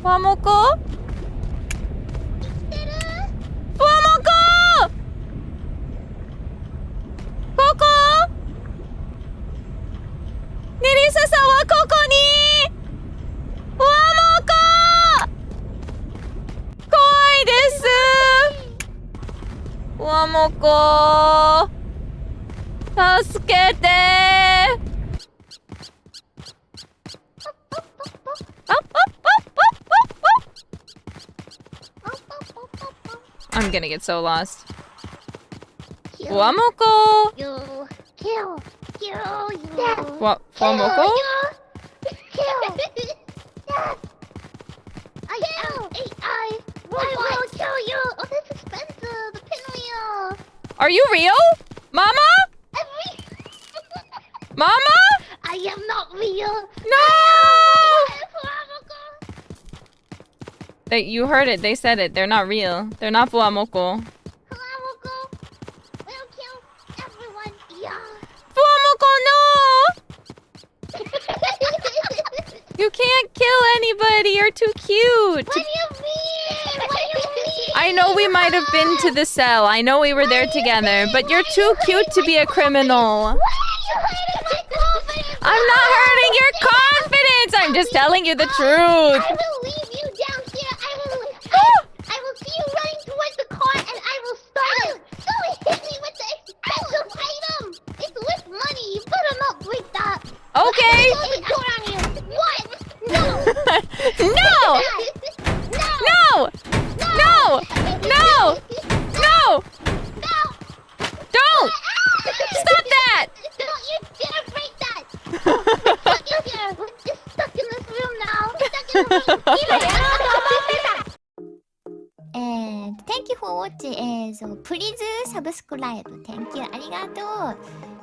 FuwaMoco? FuwaMoco! Koko? Nerissa-san wa koko ni? FuwaMoco! Kowai desu! FuwaMoco! 助けて I'm gonna get so lost. FuwaMoco! You kill you. What? FuwaMoco? I will kill you. Oh, that's expensive. The pinwheel. Are you real? Mama? Mama? I am not real. No! You heard it. They said it. They're not real. They're not FuwaMoco. FuwaMoco will kill everyone. Yeah. FuwaMoco, no! You can't kill anybody. You're too cute. What do you mean? What do you mean? I know we might have been to the cell. I know we were there together. But you're too cute to be a criminal. Why are you hurting my confidence? I'm not hurting your confidence. I'm just telling you the truth. I will leave you down here. I will see you running towards the car and I will start it. Don't hit me with the expensive item. It's with money. You better not break that. Okay. Close the door on you. What? No. No! No. No! No! No! No! No. Don't! Stop that! Don't you dare break that. Stuck in here. We're just stuck in this room now. Stuck in the room. And thank you for watching. So please subscribe. Thank you. ありがとう。